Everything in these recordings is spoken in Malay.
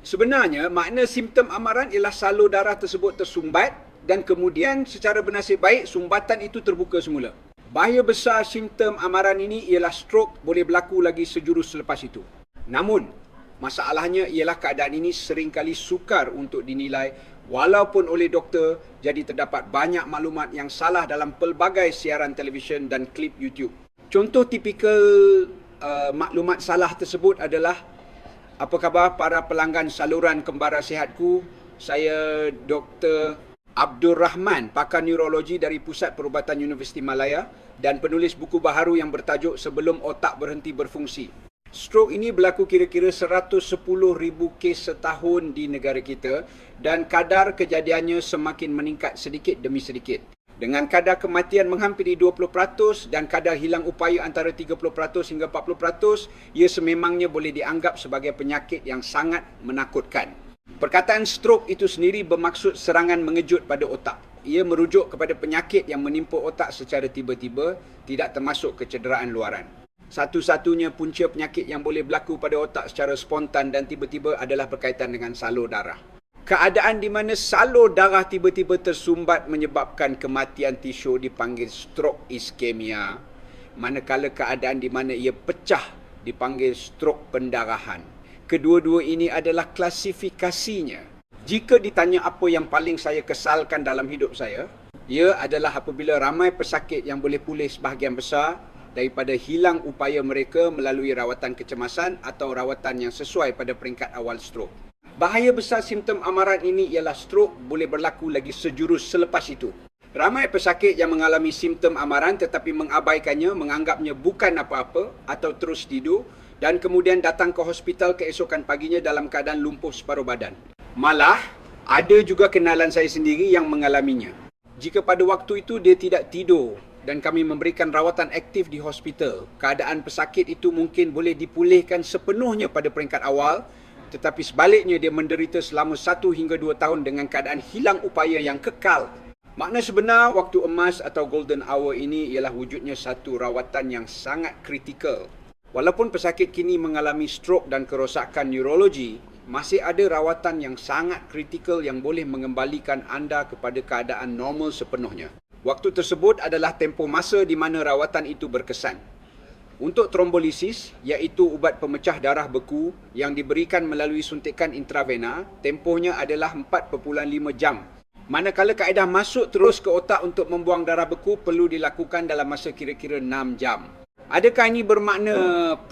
Sebenarnya, makna simptom amaran ialah salur darah tersebut tersumbat dan kemudian secara bernasib baik sumbatan itu terbuka semula. Bahaya besar simptom amaran ini ialah stroke boleh berlaku lagi sejurus selepas itu. Namun, masalahnya ialah keadaan ini seringkali sukar untuk dinilai walaupun oleh doktor, jadi terdapat banyak maklumat yang salah dalam pelbagai siaran televisyen dan klip YouTube. Contoh tipikal maklumat salah tersebut adalah, apa khabar para pelanggan saluran Kembara Sihatku? Saya Dr. Abdul Rahman, pakar neurologi dari Pusat Perubatan Universiti Malaya dan penulis buku baharu yang bertajuk Sebelum Otak Berhenti Berfungsi. Stroke ini berlaku kira-kira 110,000 kes setahun di negara kita dan kadar kejadiannya semakin meningkat sedikit demi sedikit. Dengan kadar kematian menghampiri 20% dan kadar hilang upaya antara 30% hingga 40%, ia sememangnya boleh dianggap sebagai penyakit yang sangat menakutkan. Perkataan stroke itu sendiri bermaksud serangan mengejut pada otak. Ia merujuk kepada penyakit yang menimpa otak secara tiba-tiba, tidak termasuk kecederaan luaran. Satu-satunya punca penyakit yang boleh berlaku pada otak secara spontan dan tiba-tiba adalah berkaitan dengan salur darah. Keadaan di mana salur darah tiba-tiba tersumbat menyebabkan kematian tisu dipanggil stroke iskemia, manakala keadaan di mana ia pecah dipanggil stroke pendarahan. Kedua-dua ini adalah klasifikasinya. Jika ditanya apa yang paling saya kesalkan dalam hidup saya, ia adalah apabila ramai pesakit yang boleh pulih sebahagian besar daripada hilang upaya mereka melalui rawatan kecemasan atau rawatan yang sesuai pada peringkat awal stroke. Bahaya besar simptom amaran ini ialah stroke boleh berlaku lagi sejurus selepas itu. Ramai pesakit yang mengalami simptom amaran tetapi mengabaikannya, menganggapnya bukan apa-apa atau terus tidur dan kemudian datang ke hospital keesokan paginya dalam keadaan lumpuh separuh badan. Malah, ada juga kenalan saya sendiri yang mengalaminya. Jika pada waktu itu dia tidak tidur dan kami memberikan rawatan aktif di hospital, keadaan pesakit itu mungkin boleh dipulihkan sepenuhnya pada peringkat awal, tetapi sebaliknya dia menderita selama 1 hingga 2 tahun dengan keadaan hilang upaya yang kekal. Makna sebenar waktu emas atau golden hour ini ialah wujudnya satu rawatan yang sangat kritikal. Walaupun pesakit kini mengalami stroke dan kerosakan neurologi, masih ada rawatan yang sangat kritikal yang boleh mengembalikan anda kepada keadaan normal sepenuhnya. Waktu tersebut adalah tempoh masa di mana rawatan itu berkesan. Untuk trombolisis, iaitu ubat pemecah darah beku yang diberikan melalui suntikan intravena, tempohnya adalah 4.5 jam. Manakala kaedah masuk terus ke otak untuk membuang darah beku perlu dilakukan dalam masa kira-kira 6 jam. Adakah ini bermakna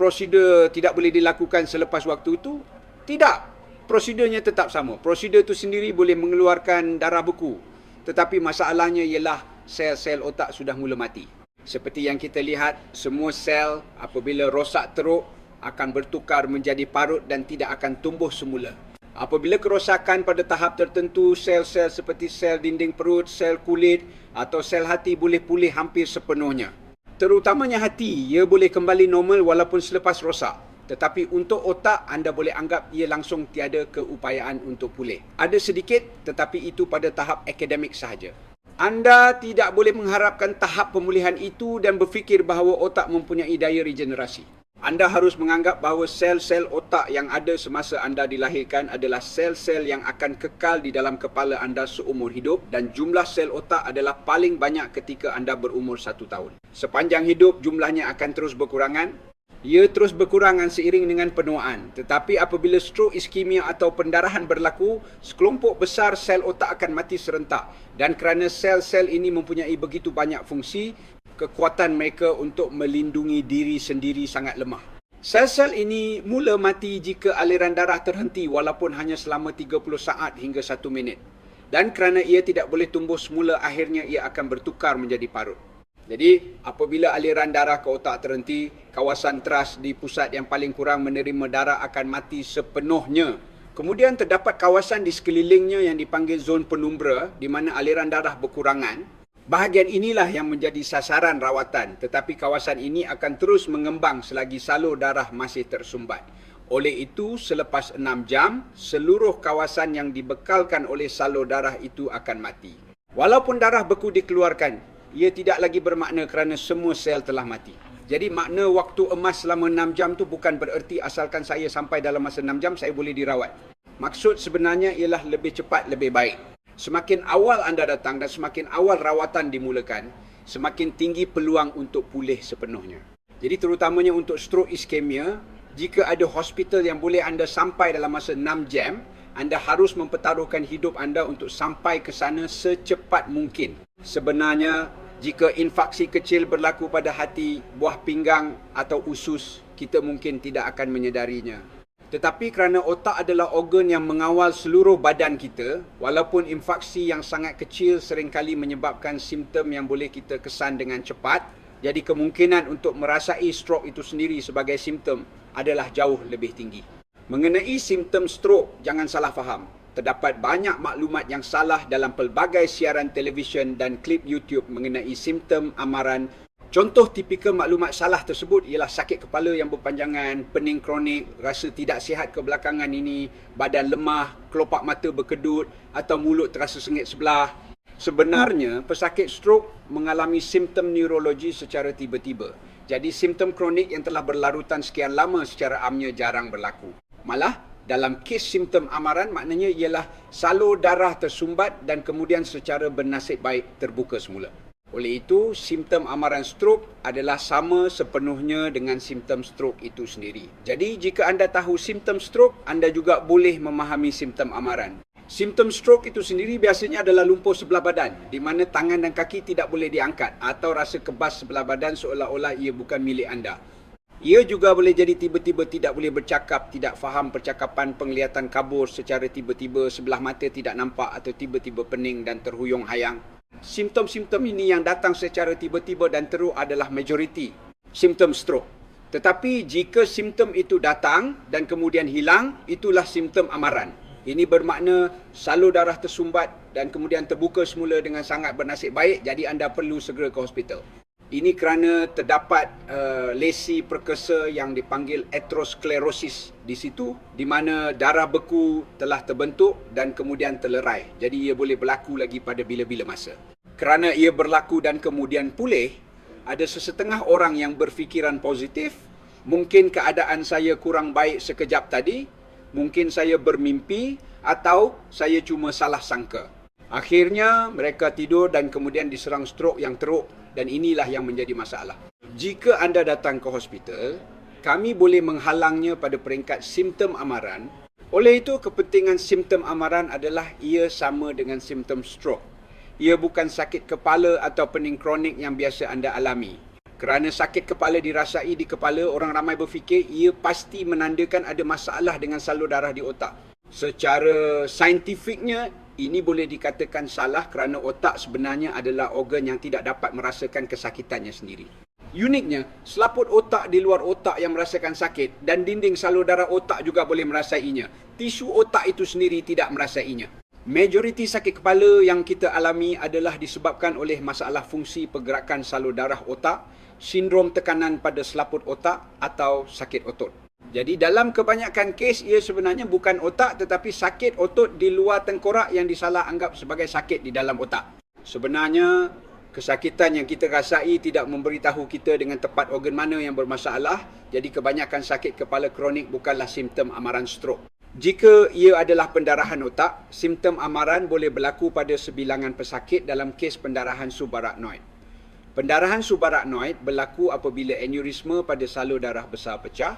prosedur tidak boleh dilakukan selepas waktu itu? Tidak. Prosedurnya tetap sama. Prosedur itu sendiri boleh mengeluarkan darah beku. Tetapi masalahnya ialah sel-sel otak sudah mula mati. Seperti yang kita lihat, semua sel apabila rosak teruk akan bertukar menjadi parut dan tidak akan tumbuh semula. Apabila kerosakan pada tahap tertentu, sel-sel seperti sel dinding perut, sel kulit atau sel hati boleh pulih hampir sepenuhnya. Terutamanya hati, ia boleh kembali normal walaupun selepas rosak. Tetapi untuk otak, anda boleh anggap ia langsung tiada keupayaan untuk pulih. Ada sedikit, tetapi itu pada tahap akademik sahaja. Anda tidak boleh mengharapkan tahap pemulihan itu dan berfikir bahawa otak mempunyai daya regenerasi. Anda harus menganggap bahawa sel-sel otak yang ada semasa anda dilahirkan adalah sel-sel yang akan kekal di dalam kepala anda seumur hidup dan jumlah sel otak adalah paling banyak ketika anda berumur 1 tahun. Sepanjang hidup jumlahnya akan terus berkurangan. Ia terus berkurangan seiring dengan penuaan. Tetapi apabila stroke iskemia atau pendarahan berlaku, sekelompok besar sel otak akan mati serentak. Dan kerana sel-sel ini mempunyai begitu banyak fungsi, kekuatan mereka untuk melindungi diri sendiri sangat lemah. Sel-sel ini mula mati jika aliran darah terhenti walaupun hanya selama 30 saat hingga 1 minit. Dan kerana ia tidak boleh tumbuh semula, akhirnya ia akan bertukar menjadi parut. Jadi, apabila aliran darah ke otak terhenti, kawasan teras di pusat yang paling kurang menerima darah akan mati sepenuhnya. Kemudian terdapat kawasan di sekelilingnya yang dipanggil zon penumbra, di mana aliran darah berkurangan. Bahagian inilah yang menjadi sasaran rawatan, tetapi kawasan ini akan terus mengembang selagi salur darah masih tersumbat. Oleh itu, selepas 6 jam, seluruh kawasan yang dibekalkan oleh salur darah itu akan mati. Walaupun darah beku dikeluarkan, ia tidak lagi bermakna kerana semua sel telah mati. Jadi makna waktu emas selama 6 jam tu bukan bererti asalkan saya sampai dalam masa 6 jam saya boleh dirawat. Maksud sebenarnya ialah lebih cepat, lebih baik. Semakin awal anda datang dan semakin awal rawatan dimulakan, semakin tinggi peluang untuk pulih sepenuhnya. Jadi terutamanya untuk stroke iskemia, jika ada hospital yang boleh anda sampai dalam masa 6 jam, anda harus mempertaruhkan hidup anda untuk sampai ke sana secepat mungkin. Sebenarnya, jika infarksi kecil berlaku pada hati, buah pinggang atau usus, kita mungkin tidak akan menyedarinya. Tetapi kerana otak adalah organ yang mengawal seluruh badan kita, walaupun infarksi yang sangat kecil seringkali menyebabkan simptom yang boleh kita kesan dengan cepat, jadi kemungkinan untuk merasai stroke itu sendiri sebagai simptom adalah jauh lebih tinggi. Mengenai simptom stroke, jangan salah faham. Terdapat banyak maklumat yang salah dalam pelbagai siaran televisyen dan klip YouTube mengenai simptom amaran. Contoh tipikal maklumat salah tersebut ialah sakit kepala yang berpanjangan, pening kronik, rasa tidak sihat kebelakangan ini, badan lemah, kelopak mata berkedut atau mulut terasa sengit sebelah. Sebenarnya, pesakit stroke mengalami simptom neurologi secara tiba-tiba. Jadi, simptom kronik yang telah berlarutan sekian lama secara amnya jarang berlaku. Malah, dalam kes simptom amaran maknanya ialah salur darah tersumbat dan kemudian secara bernasib baik terbuka semula. Oleh itu, simptom amaran stroke adalah sama sepenuhnya dengan simptom stroke itu sendiri. Jadi, jika anda tahu simptom stroke, anda juga boleh memahami simptom amaran. Simptom stroke itu sendiri biasanya adalah lumpuh sebelah badan, di mana tangan dan kaki tidak boleh diangkat atau rasa kebas sebelah badan seolah-olah ia bukan milik anda. Ia juga boleh jadi tiba-tiba tidak boleh bercakap, tidak faham percakapan, penglihatan kabur secara tiba-tiba, sebelah mata tidak nampak atau tiba-tiba pening dan terhuyung hayang. Simptom-simptom ini yang datang secara tiba-tiba dan teruk adalah majoriti simptom stroke. Tetapi jika simptom itu datang dan kemudian hilang, itulah simptom amaran. Ini bermakna salur darah tersumbat dan kemudian terbuka semula dengan sangat bernasib baik, jadi anda perlu segera ke hospital. Ini kerana terdapat lesi perkasa yang dipanggil atherosklerosis di situ, di mana darah beku telah terbentuk dan kemudian terlerai. Jadi ia boleh berlaku lagi pada bila-bila masa. Kerana ia berlaku dan kemudian pulih, ada sesetengah orang yang berfikiran positif, mungkin keadaan saya kurang baik sekejap tadi, mungkin saya bermimpi atau saya cuma salah sangka. Akhirnya mereka tidur dan kemudian diserang stroke yang teruk dan inilah yang menjadi masalah. Jika anda datang ke hospital, kami boleh menghalangnya pada peringkat simptom amaran. Oleh itu, kepentingan simptom amaran adalah ia sama dengan simptom stroke. Ia bukan sakit kepala atau pening kronik yang biasa anda alami. Kerana sakit kepala dirasai di kepala, orang ramai berfikir ia pasti menandakan ada masalah dengan salur darah di otak. Secara saintifiknya, ini boleh dikatakan salah kerana otak sebenarnya adalah organ yang tidak dapat merasakan kesakitannya sendiri. Uniknya, selaput otak di luar otak yang merasakan sakit dan dinding salur darah otak juga boleh merasainya. Tisu otak itu sendiri tidak merasainya. Majoriti sakit kepala yang kita alami adalah disebabkan oleh masalah fungsi pergerakan salur darah otak, sindrom tekanan pada selaput otak atau sakit otot. Jadi dalam kebanyakan kes ia sebenarnya bukan otak tetapi sakit otot di luar tengkorak yang disalah anggap sebagai sakit di dalam otak. Sebenarnya kesakitan yang kita rasai tidak memberitahu kita dengan tepat organ mana yang bermasalah. Jadi kebanyakan sakit kepala kronik bukanlah simptom amaran stroke. Jika ia adalah pendarahan otak, simptom amaran boleh berlaku pada sebilangan pesakit dalam kes pendarahan subarachnoid. Pendarahan subarachnoid berlaku apabila aneurisma pada salur darah besar pecah.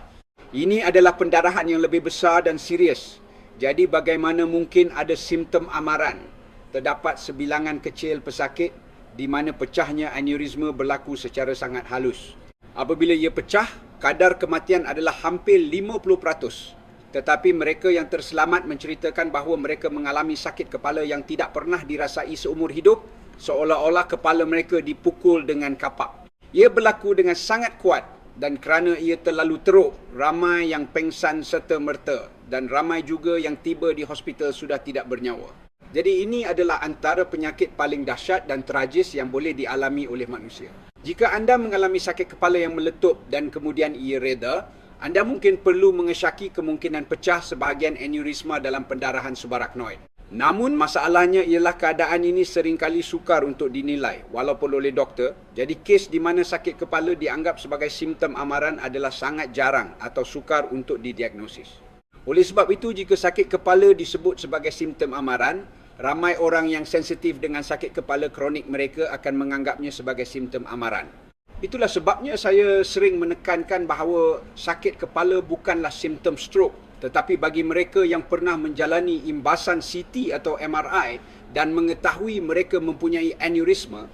Ini adalah pendarahan yang lebih besar dan serius. Jadi bagaimana mungkin ada simptom amaran? Terdapat sebilangan kecil pesakit di mana pecahnya aneurisma berlaku secara sangat halus. Apabila ia pecah, kadar kematian adalah hampir 50%. Tetapi mereka yang terselamat menceritakan bahawa mereka mengalami sakit kepala yang tidak pernah dirasai seumur hidup, seolah-olah kepala mereka dipukul dengan kapak. Ia berlaku dengan sangat kuat dan kerana ia terlalu teruk, ramai yang pengsan serta merta dan ramai juga yang tiba di hospital sudah tidak bernyawa. Jadi ini adalah antara penyakit paling dahsyat dan tragis yang boleh dialami oleh manusia. Jika anda mengalami sakit kepala yang meletup dan kemudian ia reda, anda mungkin perlu mengesyaki kemungkinan pecah sebahagian aneurisma dalam pendarahan subarachnoid. Namun masalahnya ialah keadaan ini seringkali sukar untuk dinilai walaupun oleh doktor. Jadi kes di mana sakit kepala dianggap sebagai simptom amaran adalah sangat jarang atau sukar untuk didiagnosis. Oleh sebab itu, jika sakit kepala disebut sebagai simptom amaran, ramai orang yang sensitif dengan sakit kepala kronik mereka akan menganggapnya sebagai simptom amaran. Itulah sebabnya saya sering menekankan bahawa sakit kepala bukanlah simptom stroke, tetapi bagi mereka yang pernah menjalani imbasan CT atau MRI dan mengetahui mereka mempunyai aneurisma,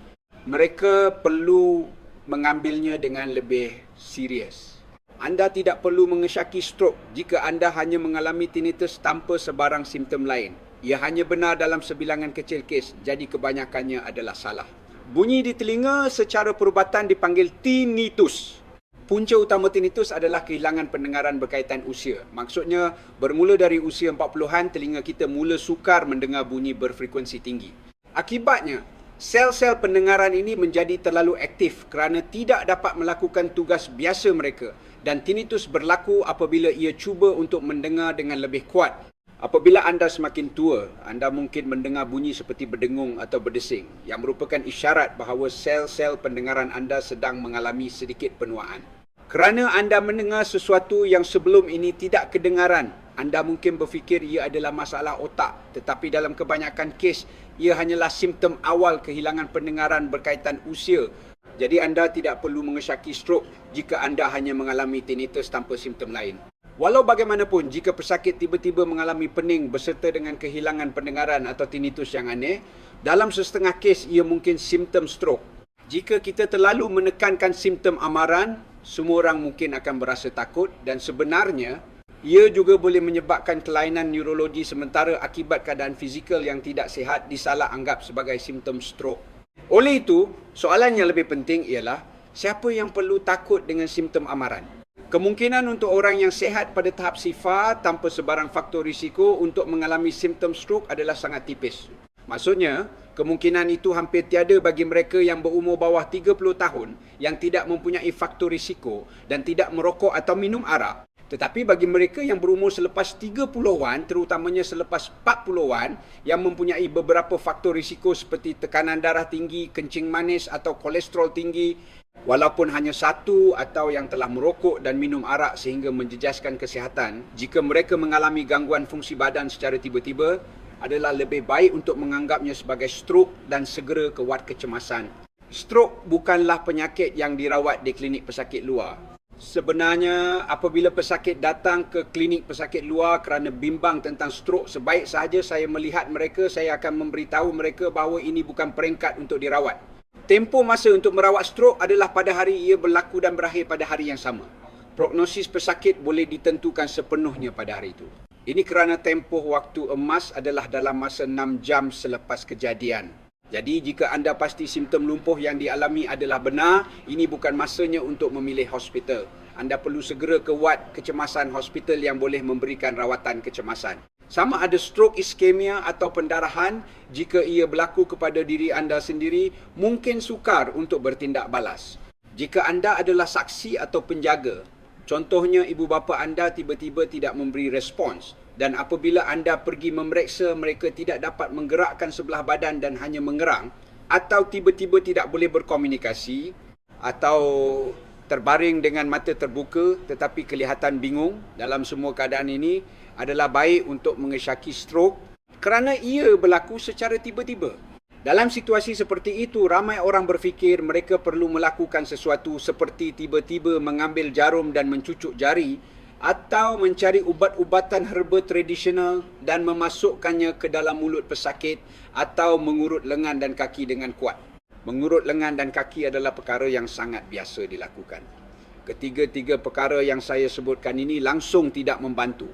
mereka perlu mengambilnya dengan lebih serius. Anda tidak perlu mengesyaki stroke jika anda hanya mengalami tinnitus tanpa sebarang simptom lain. Ia hanya benar dalam sebilangan kecil kes, jadi kebanyakannya adalah salah. Bunyi di telinga secara perubatan dipanggil tinnitus. Punca utama tinnitus adalah kehilangan pendengaran berkaitan usia. Maksudnya, bermula dari usia 40-an, telinga kita mula sukar mendengar bunyi berfrekuensi tinggi. Akibatnya, sel-sel pendengaran ini menjadi terlalu aktif kerana tidak dapat melakukan tugas biasa mereka, dan tinnitus berlaku apabila ia cuba untuk mendengar dengan lebih kuat. Apabila anda semakin tua, anda mungkin mendengar bunyi seperti berdengung atau berdesing, yang merupakan isyarat bahawa sel-sel pendengaran anda sedang mengalami sedikit penuaan. Kerana anda mendengar sesuatu yang sebelum ini tidak kedengaran, anda mungkin berfikir ia adalah masalah otak, tetapi dalam kebanyakan kes, ia hanyalah simptom awal kehilangan pendengaran berkaitan usia. Jadi anda tidak perlu mengesyaki stroke jika anda hanya mengalami tinnitus tanpa simptom lain. Walau bagaimanapun, jika pesakit tiba-tiba mengalami pening berserta dengan kehilangan pendengaran atau tinnitus yang aneh, dalam sesetengah kes ia mungkin simptom stroke. Jika kita terlalu menekankan simptom amaran, semua orang mungkin akan berasa takut, dan sebenarnya ia juga boleh menyebabkan kelainan neurologi sementara akibat keadaan fizikal yang tidak sihat disalah anggap sebagai simptom stroke. Oleh itu, soalan yang lebih penting ialah, siapa yang perlu takut dengan simptom amaran? Kemungkinan untuk orang yang sihat pada tahap sifar tanpa sebarang faktor risiko untuk mengalami simptom stroke adalah sangat tipis. Maksudnya, kemungkinan itu hampir tiada bagi mereka yang berumur bawah 30 tahun yang tidak mempunyai faktor risiko dan tidak merokok atau minum arak. Tetapi bagi mereka yang berumur selepas 30-an, terutamanya selepas 40-an, yang mempunyai beberapa faktor risiko seperti tekanan darah tinggi, kencing manis atau kolesterol tinggi, walaupun hanya satu atau yang telah merokok dan minum arak sehingga menjejaskan kesihatan, jika mereka mengalami gangguan fungsi badan secara tiba-tiba, adalah lebih baik untuk menganggapnya sebagai stroke dan segera ke wad kecemasan. Stroke bukanlah penyakit yang dirawat di klinik pesakit luar. Sebenarnya, apabila pesakit datang ke klinik pesakit luar kerana bimbang tentang stroke, sebaik sahaja saya melihat mereka, saya akan memberitahu mereka bahawa ini bukan peringkat untuk dirawat. Tempoh masa untuk merawat stroke adalah pada hari ia berlaku dan berakhir pada hari yang sama. Prognosis pesakit boleh ditentukan sepenuhnya pada hari itu. Ini kerana tempoh waktu emas adalah dalam masa 6 jam selepas kejadian. Jadi, jika anda pasti simptom lumpuh yang dialami adalah benar, ini bukan masanya untuk memilih hospital. Anda perlu segera ke wad kecemasan hospital yang boleh memberikan rawatan kecemasan. Sama ada stroke iskemia atau pendarahan, jika ia berlaku kepada diri anda sendiri, mungkin sukar untuk bertindak balas. Jika anda adalah saksi atau penjaga, contohnya ibu bapa anda tiba-tiba tidak memberi respons, dan apabila anda pergi memeriksa mereka tidak dapat menggerakkan sebelah badan dan hanya mengerang, atau tiba-tiba tidak boleh berkomunikasi, atau terbaring dengan mata terbuka tetapi kelihatan bingung, dalam semua keadaan ini adalah baik untuk mengesyaki stroke kerana ia berlaku secara tiba-tiba. Dalam situasi seperti itu, ramai orang berfikir mereka perlu melakukan sesuatu seperti tiba-tiba mengambil jarum dan mencucuk jari atau mencari ubat-ubatan herba tradisional dan memasukkannya ke dalam mulut pesakit atau mengurut lengan dan kaki dengan kuat. Mengurut lengan dan kaki adalah perkara yang sangat biasa dilakukan. Ketiga-tiga perkara yang saya sebutkan ini langsung tidak membantu.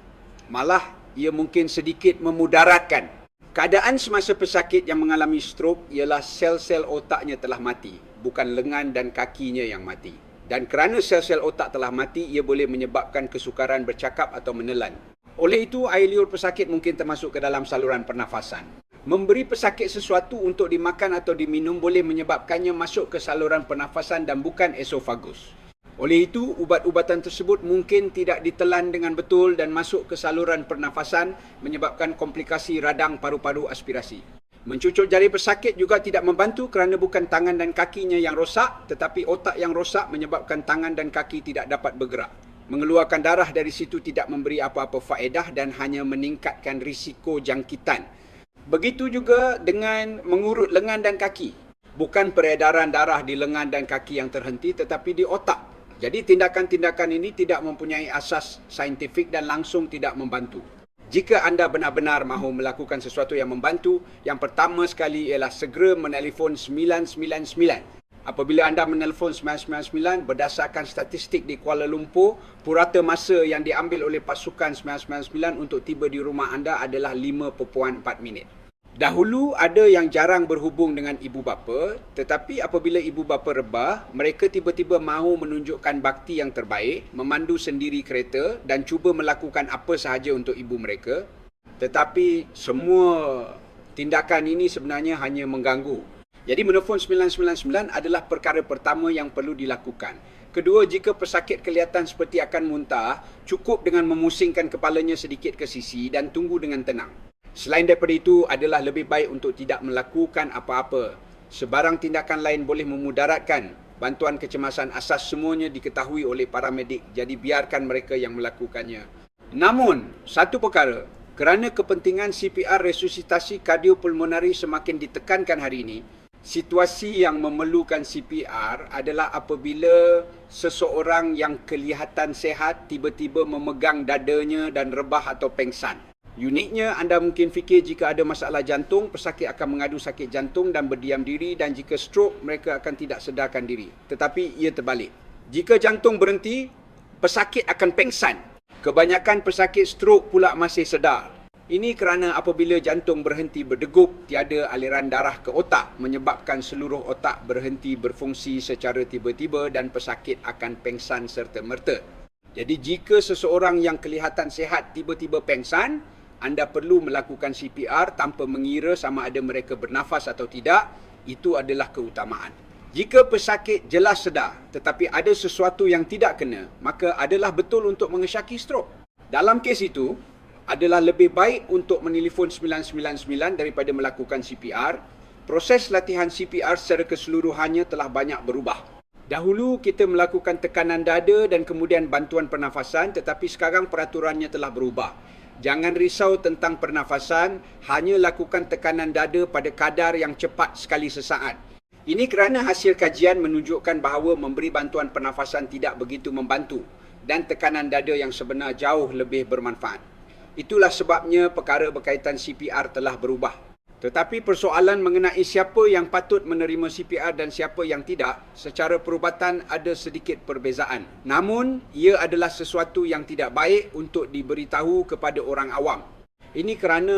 Malah, ia mungkin sedikit memudaratkan. Keadaan semasa pesakit yang mengalami stroke ialah sel-sel otaknya telah mati, bukan lengan dan kakinya yang mati. Dan kerana sel-sel otak telah mati, ia boleh menyebabkan kesukaran bercakap atau menelan. Oleh itu, air liur pesakit mungkin termasuk ke dalam saluran pernafasan. Memberi pesakit sesuatu untuk dimakan atau diminum boleh menyebabkannya masuk ke saluran pernafasan dan bukan esofagus. Oleh itu, ubat-ubatan tersebut mungkin tidak ditelan dengan betul dan masuk ke saluran pernafasan menyebabkan komplikasi radang paru-paru aspirasi. Mencucuk jari pesakit juga tidak membantu kerana bukan tangan dan kakinya yang rosak, tetapi otak yang rosak menyebabkan tangan dan kaki tidak dapat bergerak. Mengeluarkan darah dari situ tidak memberi apa-apa faedah dan hanya meningkatkan risiko jangkitan. Begitu juga dengan mengurut lengan dan kaki. Bukan peredaran darah di lengan dan kaki yang terhenti tetapi di otak. Jadi tindakan-tindakan ini tidak mempunyai asas saintifik dan langsung tidak membantu. Jika anda benar-benar mahu melakukan sesuatu yang membantu, yang pertama sekali ialah segera menelefon 999. Apabila anda menelefon 999, berdasarkan statistik di Kuala Lumpur, purata masa yang diambil oleh pasukan 999 untuk tiba di rumah anda adalah 5.4 minit. Dahulu ada yang jarang berhubung dengan ibu bapa, tetapi apabila ibu bapa rebah, mereka tiba-tiba mahu menunjukkan bakti yang terbaik, memandu sendiri kereta dan cuba melakukan apa sahaja untuk ibu mereka. Tetapi semua tindakan ini sebenarnya hanya mengganggu. Jadi menelefon 999 adalah perkara pertama yang perlu dilakukan. Kedua, jika pesakit kelihatan seperti akan muntah, cukup dengan memusingkan kepalanya sedikit ke sisi dan tunggu dengan tenang. Selain daripada itu, adalah lebih baik untuk tidak melakukan apa-apa. Sebarang tindakan lain boleh memudaratkan. Bantuan kecemasan asas semuanya diketahui oleh para medik, jadi biarkan mereka yang melakukannya. Namun, satu perkara, kerana kepentingan CPR resusitasi kardiopulmonari semakin ditekankan hari ini, situasi yang memerlukan CPR adalah apabila seseorang yang kelihatan sehat tiba-tiba memegang dadanya dan rebah atau pengsan. Uniknya, anda mungkin fikir jika ada masalah jantung, pesakit akan mengadu sakit jantung dan berdiam diri, dan jika stroke, mereka akan tidak sedarkan diri. Tetapi ia terbalik. Jika jantung berhenti, pesakit akan pengsan. Kebanyakan pesakit stroke pula masih sedar. Ini kerana apabila jantung berhenti berdegup, tiada aliran darah ke otak, menyebabkan seluruh otak berhenti berfungsi secara tiba-tiba dan pesakit akan pengsan serta-merta. Jadi jika seseorang yang kelihatan sihat tiba-tiba pengsan, anda perlu melakukan CPR tanpa mengira sama ada mereka bernafas atau tidak. Itu adalah keutamaan. Jika pesakit jelas sedar tetapi ada sesuatu yang tidak kena, maka adalah betul untuk mengesyaki stroke. Dalam kes itu, adalah lebih baik untuk menelefon 999 daripada melakukan CPR. Proses latihan CPR secara keseluruhannya telah banyak berubah. Dahulu kita melakukan tekanan dada dan kemudian bantuan pernafasan, tetapi sekarang peraturannya telah berubah. Jangan risau tentang pernafasan, hanya lakukan tekanan dada pada kadar yang cepat sekali sesaat. Ini kerana hasil kajian menunjukkan bahawa memberi bantuan pernafasan tidak begitu membantu dan tekanan dada yang sebenar jauh lebih bermanfaat. Itulah sebabnya perkara berkaitan CPR telah berubah. Tetapi persoalan mengenai siapa yang patut menerima CPR dan siapa yang tidak, secara perubatan ada sedikit perbezaan. Namun, ia adalah sesuatu yang tidak baik untuk diberitahu kepada orang awam. Ini kerana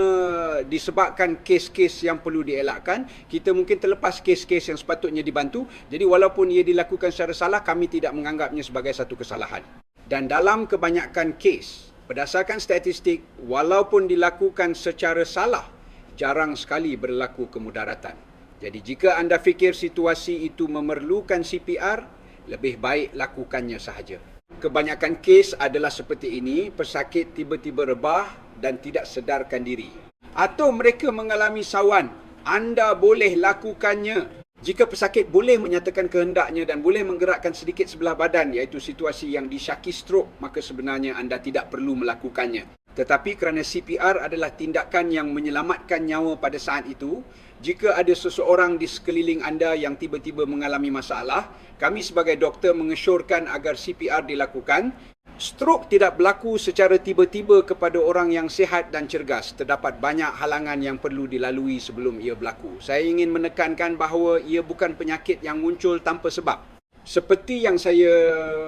disebabkan kes-kes yang perlu dielakkan, kita mungkin terlepas kes-kes yang sepatutnya dibantu. Jadi walaupun ia dilakukan secara salah, kami tidak menganggapnya sebagai satu kesalahan. Dan dalam kebanyakan kes, berdasarkan statistik, walaupun dilakukan secara salah, jarang sekali berlaku kemudaratan. Jadi jika anda fikir situasi itu memerlukan CPR, lebih baik lakukannya sahaja. Kebanyakan kes adalah seperti ini, pesakit tiba-tiba rebah dan tidak sedarkan diri. Atau mereka mengalami sawan, anda boleh lakukannya. Jika pesakit boleh menyatakan kehendaknya dan boleh menggerakkan sedikit sebelah badan, iaitu situasi yang disyaki stroke, maka sebenarnya anda tidak perlu melakukannya. Tetapi kerana CPR adalah tindakan yang menyelamatkan nyawa pada saat itu, jika ada seseorang di sekeliling anda yang tiba-tiba mengalami masalah, kami sebagai doktor mengesyorkan agar CPR dilakukan. Stroke tidak berlaku secara tiba-tiba kepada orang yang sihat dan cergas. Terdapat banyak halangan yang perlu dilalui sebelum ia berlaku. Saya ingin menekankan bahawa ia bukan penyakit yang muncul tanpa sebab. Seperti yang saya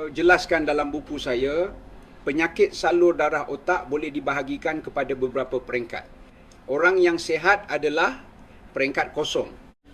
jelaskan dalam buku saya, penyakit salur darah otak boleh dibahagikan kepada beberapa peringkat. Orang yang sihat adalah peringkat kosong.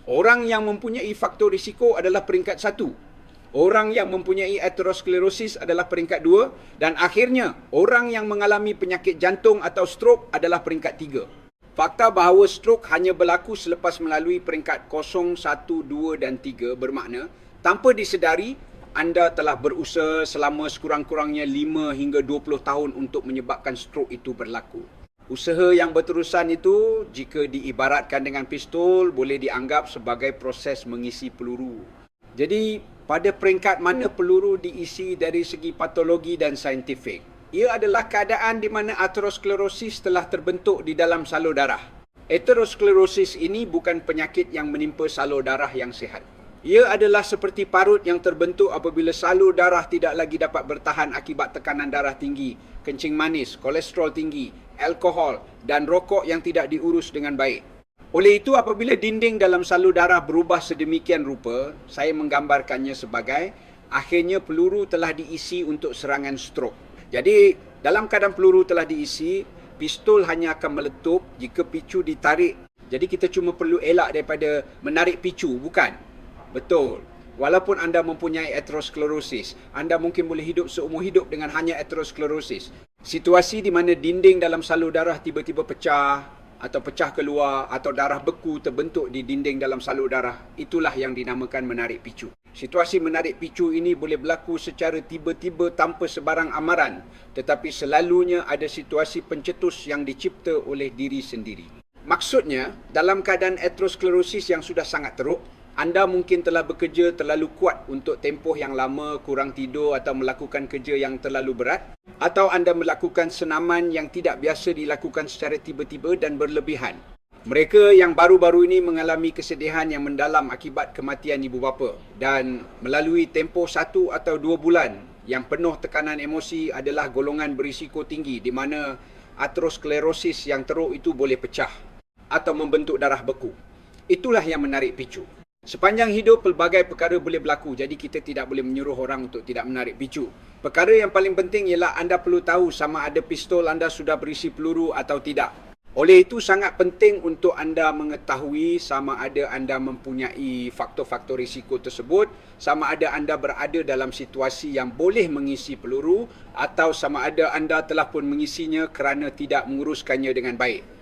Orang yang mempunyai faktor risiko adalah peringkat 1. Orang yang mempunyai aterosklerosis adalah peringkat 2. Dan akhirnya, orang yang mengalami penyakit jantung atau stroke adalah peringkat 3. Fakta bahawa stroke hanya berlaku selepas melalui peringkat 0, 1, 2 dan 3 bermakna, tanpa disedari, anda telah berusaha selama sekurang-kurangnya 5 hingga 20 tahun untuk menyebabkan stroke itu berlaku. Usaha yang berterusan itu, jika diibaratkan dengan pistol, boleh dianggap sebagai proses mengisi peluru. Jadi, pada peringkat mana peluru diisi dari segi patologi dan saintifik. Ia adalah keadaan di mana aterosklerosis telah terbentuk di dalam salur darah. Aterosklerosis ini bukan penyakit yang menimpa salur darah yang sihat. Ia adalah seperti parut yang terbentuk apabila salur darah tidak lagi dapat bertahan akibat tekanan darah tinggi, kencing manis, kolesterol tinggi, alkohol dan rokok yang tidak diurus dengan baik. Oleh itu, apabila dinding dalam salur darah berubah sedemikian rupa, saya menggambarkannya sebagai akhirnya peluru telah diisi untuk serangan strok. Jadi, dalam keadaan peluru telah diisi, pistol hanya akan meletup jika picu ditarik. Jadi, kita cuma perlu elak daripada menarik picu, bukan? Betul. Walaupun anda mempunyai aterosklerosis, anda mungkin boleh hidup seumur hidup dengan hanya aterosklerosis. Situasi di mana dinding dalam salur darah tiba-tiba pecah, atau pecah keluar, atau darah beku terbentuk di dinding dalam salur darah, itulah yang dinamakan menarik picu. Situasi menarik picu ini boleh berlaku secara tiba-tiba tanpa sebarang amaran, tetapi selalunya ada situasi pencetus yang dicipta oleh diri sendiri. Maksudnya, dalam keadaan aterosklerosis yang sudah sangat teruk, anda mungkin telah bekerja terlalu kuat untuk tempoh yang lama, kurang tidur atau melakukan kerja yang terlalu berat, atau anda melakukan senaman yang tidak biasa dilakukan secara tiba-tiba dan berlebihan. Mereka yang baru-baru ini mengalami kesedihan yang mendalam akibat kematian ibu bapa dan melalui tempoh 1 atau 2 bulan yang penuh tekanan emosi adalah golongan berisiko tinggi di mana aterosklerosis yang teruk itu boleh pecah atau membentuk darah beku. Itulah yang menarik picu. Sepanjang hidup, pelbagai perkara boleh berlaku, jadi kita tidak boleh menyuruh orang untuk tidak menarik picu. Perkara yang paling penting ialah anda perlu tahu sama ada pistol anda sudah berisi peluru atau tidak. Oleh itu, sangat penting untuk anda mengetahui sama ada anda mempunyai faktor-faktor risiko tersebut, sama ada anda berada dalam situasi yang boleh mengisi peluru, atau sama ada anda telah pun mengisinya kerana tidak menguruskannya dengan baik.